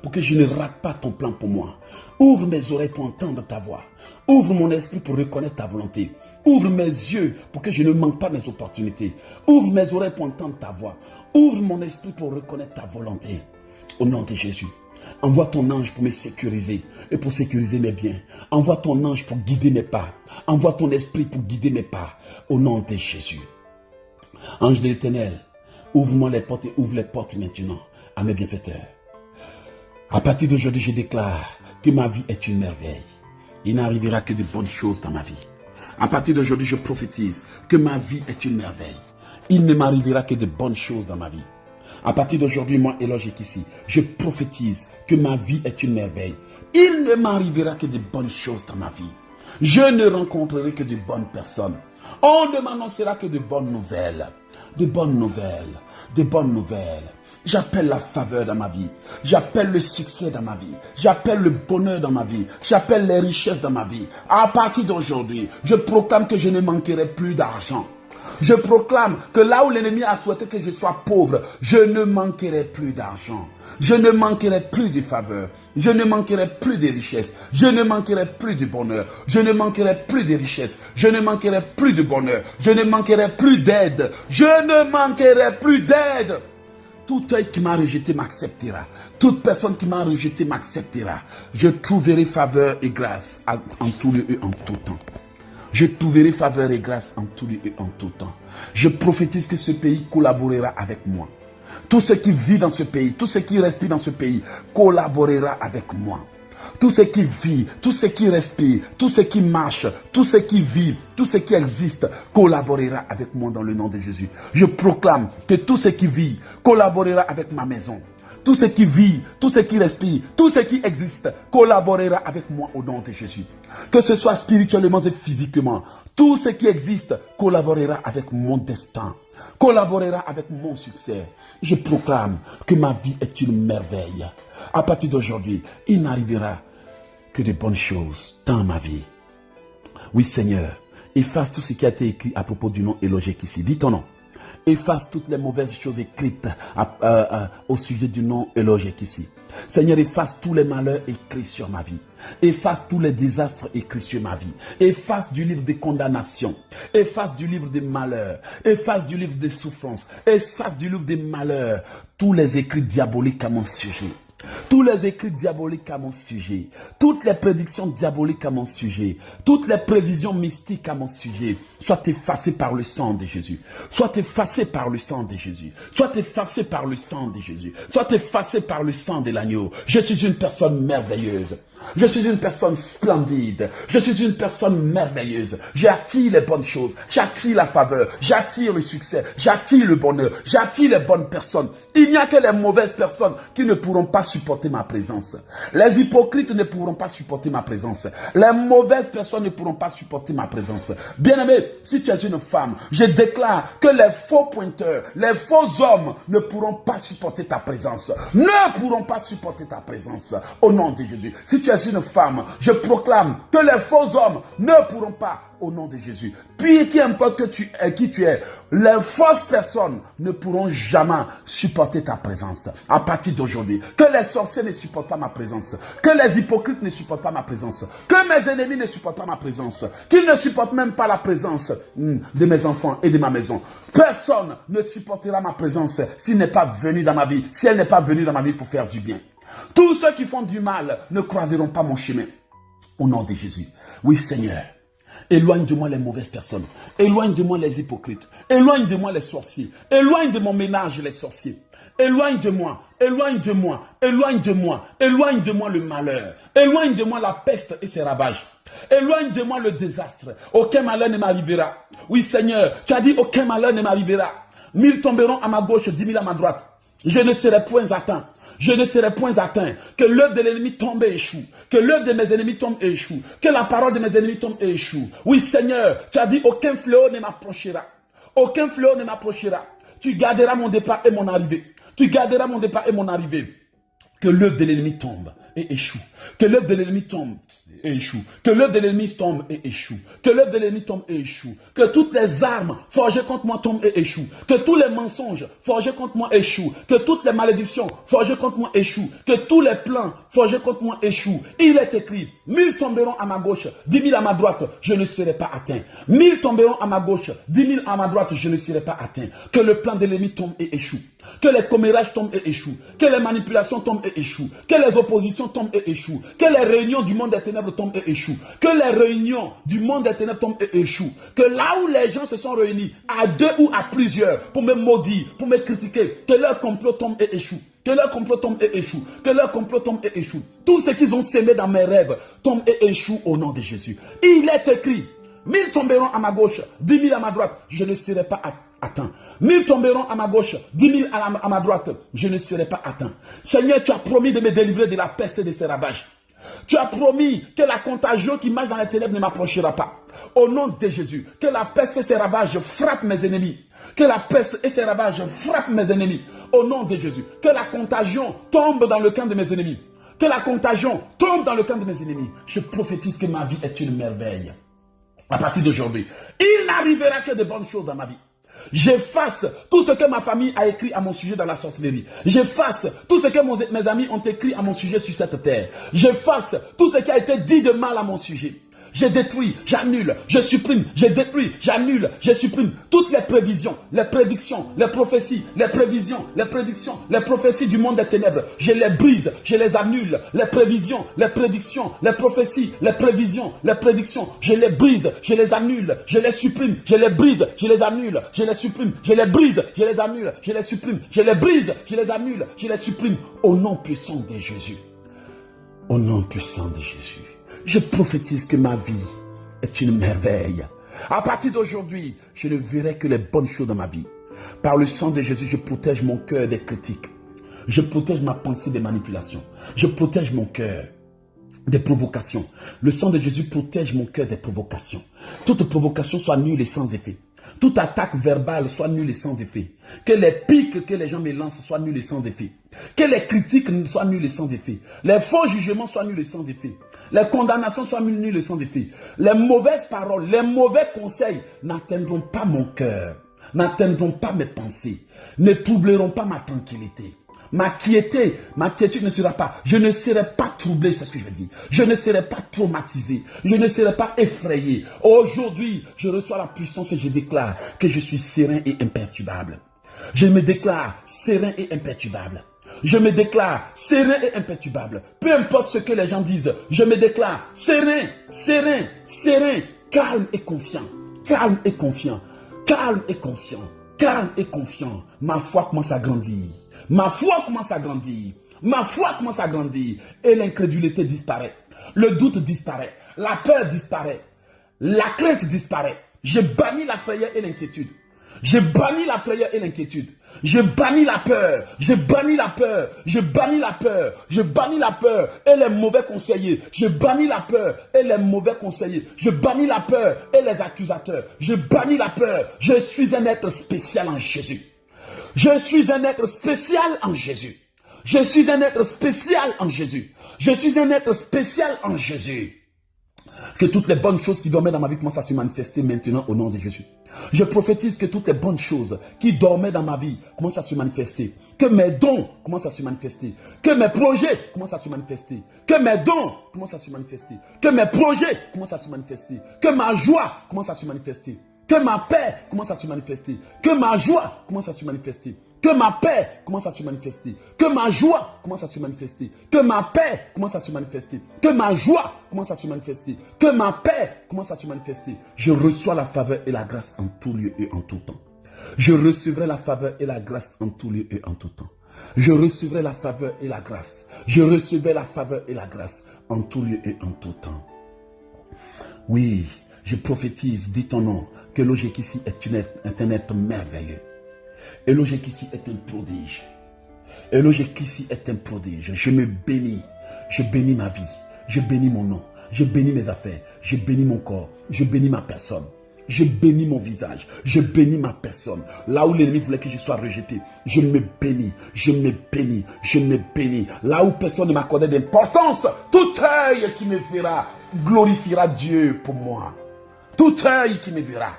pour que je ne rate pas ton plan pour moi. Ouvre mes oreilles pour entendre ta voix. Ouvre mon esprit pour reconnaître ta volonté. Ouvre mes yeux pour que je ne manque pas mes opportunités. Ouvre mes oreilles pour entendre ta voix. Ouvre mon esprit pour reconnaître ta volonté. Au nom de Jésus. Envoie ton ange pour me sécuriser et pour sécuriser mes biens. Envoie ton ange pour guider mes pas. Envoie ton esprit pour guider mes pas. Au nom de Jésus. Ange de l'Éternel, ouvre-moi les portes et ouvre les portes maintenant à mes bienfaiteurs. À partir d'aujourd'hui, je déclare que ma vie est une merveille. Il n'arrivera que de bonnes choses dans ma vie. À partir d'aujourd'hui, je prophétise que ma vie est une merveille. Il ne m'arrivera que de bonnes choses dans ma vie. À partir d'aujourd'hui, moi, Eloge Kissi, je prophétise que ma vie est une merveille. Il ne m'arrivera que de bonnes choses dans ma vie. Je ne rencontrerai que de bonnes personnes. On ne m'annoncera que de bonnes nouvelles. De bonnes nouvelles. De bonnes nouvelles. J'appelle la faveur dans ma vie. J'appelle le succès dans ma vie. J'appelle le bonheur dans ma vie. J'appelle les richesses dans ma vie. À partir d'aujourd'hui, je proclame que je ne manquerai plus d'argent. Je proclame que là où l'ennemi a souhaité que je sois pauvre, je ne manquerai plus d'argent. Je ne manquerai plus de faveur. Je ne manquerai plus de richesse. Je ne manquerai plus de bonheur. Je ne manquerai plus de richesse. Je ne manquerai plus de bonheur. Je ne manquerai plus d'aide. Je ne manquerai plus d'aide. Tout œil qui m'a rejeté m'acceptera. Toute personne qui m'a rejeté m'acceptera. Je trouverai faveur et grâce en tout lieu et en tout temps. Je trouverai faveur et grâce en tout lieu et en tout temps. Je prophétise que ce pays collaborera avec moi. Tout ce qui vit dans ce pays, tout ce qui respire dans ce pays collaborera avec moi. Tout ce qui vit, tout ce qui respire, tout ce qui marche, tout ce qui vit, tout ce qui existe collaborera avec moi dans le nom de Jésus. Je proclame que tout ce qui vit collaborera avec ma maison. Tout ce qui vit, tout ce qui respire, tout ce qui existe collaborera avec moi au nom de Jésus. Que ce soit spirituellement et physiquement, tout ce qui existe collaborera avec mon destin, collaborera avec mon succès. Je proclame que ma vie est une merveille. À partir d'aujourd'hui, il n'arrivera que de bonnes choses dans ma vie. Oui Seigneur, efface tout ce qui a été écrit à propos du nom Eloge Kissi. Dis ton nom. Efface toutes les mauvaises choses écrites au sujet du nom Eloge Kissi. Seigneur, efface tous les malheurs écrits sur ma vie. Efface tous les désastres écrits sur ma vie. Efface du livre des condamnations. Efface du livre des malheurs. Efface du livre des souffrances. Efface du livre des malheurs tous les écrits diaboliques à mon sujet. Tous les écrits diaboliques à mon sujet, toutes les prédictions diaboliques à mon sujet, toutes les prévisions mystiques à mon sujet, soient effacées par le sang de Jésus. Soient effacées par le sang de Jésus. Soient effacées par le sang de Jésus. Soient effacées par le sang de l'agneau. Je suis une personne merveilleuse. Je suis une personne splendide. Je suis une personne merveilleuse. J'attire les bonnes choses. J'attire la faveur. J'attire le succès. J'attire le bonheur. J'attire les bonnes personnes. Il n'y a que les mauvaises personnes qui ne pourront pas supporter ma présence. Les hypocrites ne pourront pas supporter ma présence. Les mauvaises personnes ne pourront pas supporter ma présence. Bien-aimé, si tu es une femme, je déclare que les faux pointeurs, les faux hommes ne pourront pas supporter ta présence. Ne pourront pas supporter ta présence. Au nom de Jésus. Si tu es une femme, je proclame que les faux hommes ne pourront pas, au nom de Jésus. Puis qui importe qui tu es, les fausses personnes ne pourront jamais supporter ta présence. À partir d'aujourd'hui, que les sorciers ne supportent pas ma présence, que les hypocrites ne supportent pas ma présence, que mes ennemis ne supportent pas ma présence, qu'ils ne supportent même pas la présence de mes enfants et de ma maison. Personne ne supportera ma présence s'il n'est pas venu dans ma vie, si elle n'est pas venue dans ma vie pour faire du bien. Tous ceux qui font du mal ne croiseront pas mon chemin. Au nom de Jésus. Oui, Seigneur. Éloigne de moi les mauvaises personnes. Éloigne de moi les hypocrites. Éloigne de moi les sorciers. Éloigne de mon ménage les sorciers. Éloigne de moi. Éloigne de moi. Éloigne de moi. Éloigne de moi le malheur. Éloigne de moi la peste et ses ravages. Éloigne de moi le désastre. Aucun malheur ne m'arrivera. Oui, Seigneur. Tu as dit aucun malheur ne m'arrivera. 1000 tomberont à ma gauche, 10 000 à ma droite. Je ne serai point atteint. Je ne serai point atteint. Que l'œuvre de l'ennemi tombe et échoue. Que l'œuvre de mes ennemis tombe et échoue. Que la parole de mes ennemis tombe et échoue. Oui, Seigneur, tu as dit aucun fléau ne m'approchera. Aucun fléau ne m'approchera. Tu garderas mon départ et mon arrivée. Tu garderas mon départ et mon arrivée. Que l'œuvre de l'ennemi tombe. et échoue. Que l'œuvre de l'ennemi tombe et échoue. Que l'œuvre de l'ennemi tombe et échoue. Que l'œuvre de l'ennemi tombe et échoue. Que toutes les armes forgées contre moi tombent et échouent. Que tous les mensonges forgés contre moi échouent. Que toutes les malédictions forgées contre moi échouent. Que tous les plans forgés contre moi échouent. Il est écrit, 1000 tomberont à ma gauche, 10 000 à ma droite, je ne serai pas atteint. 1000 tomberont à ma gauche, 10 000 à ma droite, je ne serai pas atteint. Que le plan de l'ennemi tombe et échoue. Que les commérages tombent et échouent. Que les manipulations tombent et échouent. Que les oppositions tombent et échouent. Que les réunions du monde des ténèbres tombent et échouent. Que les réunions du monde des ténèbres tombent et échouent. Que là où les gens se sont réunis, à deux ou à plusieurs, pour me maudire, pour me critiquer, que leur complot tombe et échoue. Que leur complot tombe et échoue. Que leur complot tombe et échoue. Tout ce qu'ils ont sémé dans mes rêves tombe et échoue au nom de Jésus. Il est écrit, 1000 tomberont à ma gauche, 10 000 à ma droite, je ne serai pas atteint. 1000 tomberont à ma gauche, 10 000 à ma droite, je ne serai pas atteint. Seigneur, tu as promis de me délivrer de la peste et de ses ravages. Tu as promis que la contagion qui marche dans les ténèbres ne m'approchera pas. Au nom de Jésus, que la peste et ses ravages frappent mes ennemis. Que la peste et ses ravages frappent mes ennemis. Au nom de Jésus, que la contagion tombe dans le camp de mes ennemis. Que la contagion tombe dans le camp de mes ennemis. Je prophétise que ma vie est une merveille. À partir d'aujourd'hui, il n'arrivera que de bonnes choses dans ma vie. J'efface tout ce que ma famille a écrit à mon sujet dans la sorcellerie. J'efface tout ce que mes amis ont écrit à mon sujet sur cette terre. J'efface tout ce qui a été dit de mal à mon sujet. Je détruis, j'annule, je supprime, je détruis, j'annule, je supprime toutes les prévisions, les prédictions, les prophéties, les prévisions, les prédictions, les prophéties du monde des ténèbres. Je les brise, je les annule, les prévisions, les prédictions, les prophéties, les prévisions, les prédictions. Je les brise, je les annule, je les supprime, je les brise, je les annule, je les supprime, je les brise, je les annule, je les supprime, je les brise, je les annule, je les supprime. Au nom puissant de Jésus. Au nom puissant de Jésus. Je prophétise que ma vie est une merveille. À partir d'aujourd'hui, je ne verrai que les bonnes choses dans ma vie. Par le sang de Jésus, je protège mon cœur des critiques. Je protège ma pensée des manipulations. Je protège mon cœur des provocations. Le sang de Jésus protège mon cœur des provocations. Toute provocation soit nulle et sans effet. Toute attaque verbale soit nulle et sans effet. Que les piques que les gens me lancent soient nulles et sans effet. Que les critiques soient nulles et sans effet. Les faux jugements soient nuls et sans effet. Les condamnations soient nulles et sans effet. Les mauvaises paroles, les mauvais conseils n'atteindront pas mon cœur, n'atteindront pas mes pensées, ne troubleront pas ma tranquillité. Ma quiétude ne sera pas. Je ne serai pas troublé, c'est ce que je veux dire. Je ne serai pas traumatisé. Je ne serai pas effrayé. Aujourd'hui, je reçois la puissance et je déclare que je suis serein et imperturbable. Je me déclare serein et imperturbable. Je me déclare serein et imperturbable. Peu importe ce que les gens disent, je me déclare serein, serein, serein, calme et confiant. Calme et confiant. Calme et confiant. Calme et confiant. Ma foi commence à grandir. Ma foi commence à grandir. Ma foi commence à grandir. Et l'incrédulité disparaît. Le doute disparaît. La peur disparaît. La crainte disparaît. Je bannis la frayeur et l'inquiétude. Je bannis la frayeur et l'inquiétude. Je bannis la peur. Je bannis la peur. Je bannis la peur. Je bannis la peur et les mauvais conseillers. Je bannis la peur et les mauvais conseillers. Je bannis la peur et les accusateurs. Je bannis la peur. Je suis un être spécial en Jésus. Je suis un être spécial en Jésus. Je suis un être spécial en Jésus. Je suis un être spécial en Jésus. Que toutes les bonnes choses qui dormaient dans ma vie commencent à se manifester maintenant au nom de Jésus. Je prophétise que toutes les bonnes choses qui dormaient dans ma vie commencent à se manifester. Que mes dons commencent à se manifester. Que mes projets commencent à se manifester. Que mes dons commencent à se manifester. Que mes projets commencent à se manifester. Que ma joie commence à se manifester. Que ma paix commence à se manifester. Que ma joie commence à se manifester. Que ma paix commence à se manifester. Que ma joie commence à se manifester. Que ma paix commence à se manifester. Que ma joie commence à se manifester. Que ma paix commence à se manifester. Je reçois la faveur et la grâce en tout lieu et en tout temps. Je recevrai la faveur et la grâce en tout lieu et en tout temps. Je recevrai la faveur et la grâce. Je recevrai la faveur et la grâce en tout lieu et en tout temps. Oui, je prophétise, dis ton nom, que l'Ojekissi est un être merveilleux. Et l'Ojekissi est un prodige. Et l'Ojekissi est un prodige. Je me bénis. Je bénis ma vie. Je bénis mon nom. Je bénis mes affaires. Je bénis mon corps. Je bénis ma personne. Je bénis mon visage. Je bénis ma personne. Là où l'ennemi voulait que je sois rejeté, je me bénis. Je me bénis. Je me bénis. Là où personne ne m'accordait d'importance, tout œil qui me verra glorifiera Dieu pour moi. Tout œil qui me verra.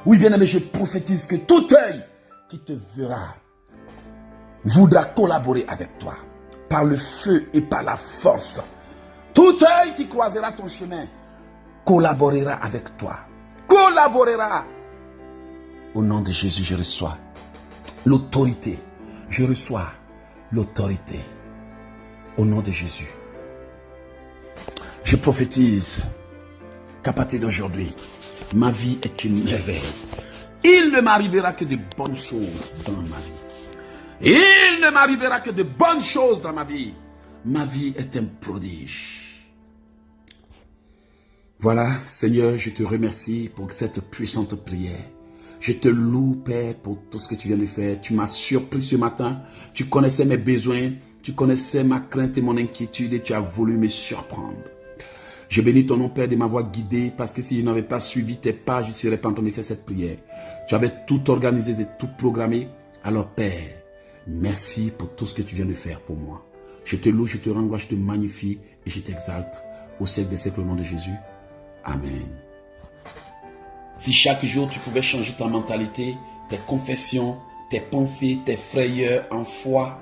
Oui, bien-aimé, je prophétise que tout œil qui te verra voudra collaborer avec toi par le feu et par la force. Tout œil qui croisera ton chemin collaborera avec toi. Collaborera. Au nom de Jésus, je reçois l'autorité. Je reçois l'autorité. Au nom de Jésus. Je prophétise qu'à partir d'aujourd'hui, ma vie est une merveille. Il ne m'arrivera que de bonnes choses dans ma vie. Il ne m'arrivera que de bonnes choses dans ma vie. Ma vie est un prodige. Voilà, Seigneur, je te remercie pour cette puissante prière. Je te loue, Père, pour tout ce que tu viens de faire. Tu m'as surpris ce matin. Tu connaissais mes besoins. Tu connaissais ma crainte et mon inquiétude et tu as voulu me surprendre. Je bénis ton nom, Père, de m'avoir guidé parce que si je n'avais pas suivi tes pas, je ne serais pas en train de faire cette prière. Tu avais tout organisé et tout programmé. Alors, Père, merci pour tout ce que tu viens de faire pour moi. Je te loue, je te rends gloire, je te magnifie et je t'exalte au siècle des siècles au nom de Jésus. Amen. Si chaque jour tu pouvais changer ta mentalité, tes confessions, tes pensées, tes frayeurs en foi,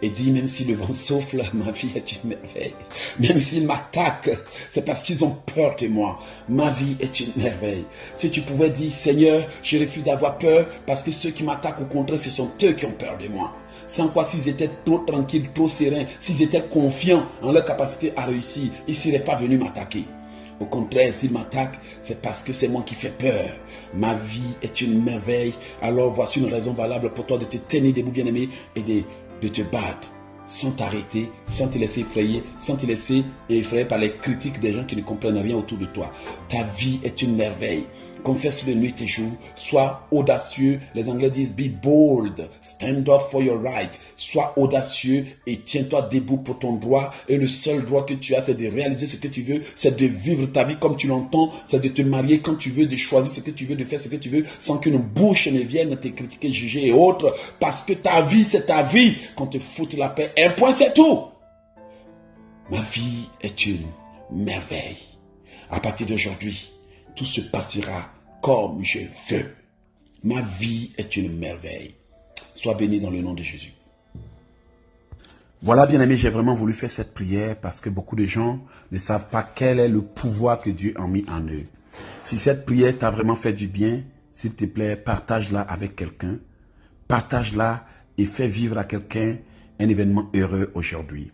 et dis même si le vent souffle, ma vie est une merveille. Même s'ils m'attaquent, c'est parce qu'ils ont peur de moi. Ma vie est une merveille. Si tu pouvais dire, Seigneur, je refuse d'avoir peur parce que ceux qui m'attaquent, au contraire, ce sont eux qui ont peur de moi. Sans quoi, s'ils étaient trop tranquilles, trop sereins, s'ils étaient confiants en leur capacité à réussir, ils ne seraient pas venus m'attaquer. Au contraire, s'ils m'attaquent, c'est parce que c'est moi qui fais peur. Ma vie est une merveille. Alors voici une raison valable pour toi de te tenir debout, bien-aimé, et de te battre sans t'arrêter, sans te laisser effrayer, sans te laisser effrayer par les critiques des gens qui ne comprennent rien autour de toi. Ta vie est une merveille. Confesse-le nuit et jour. Sois audacieux. Les Anglais disent be bold. Stand up for your right. Sois audacieux et tiens-toi debout pour ton droit. Et le seul droit que tu as, c'est de réaliser ce que tu veux. C'est de vivre ta vie comme tu l'entends. C'est de te marier quand tu veux, de choisir ce que tu veux, de faire ce que tu veux, sans qu'une bouche ne vienne te critiquer, juger et autres. Parce que ta vie, c'est ta vie. Qu'on te foute la paix. Un point, c'est tout. Ma vie est une merveille. À partir d'aujourd'hui, tout se passera comme je veux. Ma vie est une merveille. Sois béni dans le nom de Jésus. Voilà, bien aimé, j'ai vraiment voulu faire cette prière parce que beaucoup de gens ne savent pas quel est le pouvoir que Dieu a mis en eux. Si cette prière t'a vraiment fait du bien, s'il te plaît, partage-la avec quelqu'un. Partage-la et fais vivre à quelqu'un un événement heureux aujourd'hui.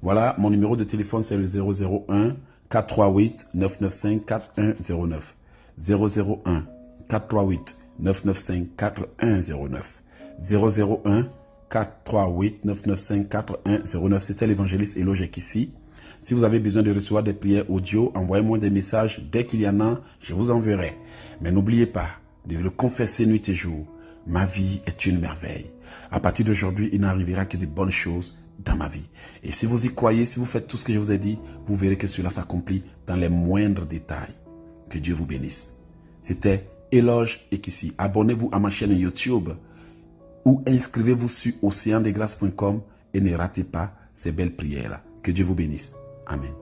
Voilà, mon numéro de téléphone, c'est le 001 438 995 4109. 001 438 995 4109. 001 438 995 4109. C'était l'évangéliste Eloge ici. Si vous avez besoin de recevoir des prières audio, envoyez-moi des messages. Dès qu'il y en a, je vous enverrai. Mais n'oubliez pas de le confesser nuit et jour. Ma vie est une merveille. À partir d'aujourd'hui, il n'arrivera que de bonnes choses dans ma vie. Et si vous y croyez, si vous faites tout ce que je vous ai dit, vous verrez que cela s'accomplit dans les moindres détails. Que Dieu vous bénisse. C'était Eloge Ekissi. Abonnez-vous à ma chaîne YouTube ou inscrivez-vous sur oceandeggrâce.com et ne ratez pas ces belles prières-là. Que Dieu vous bénisse. Amen.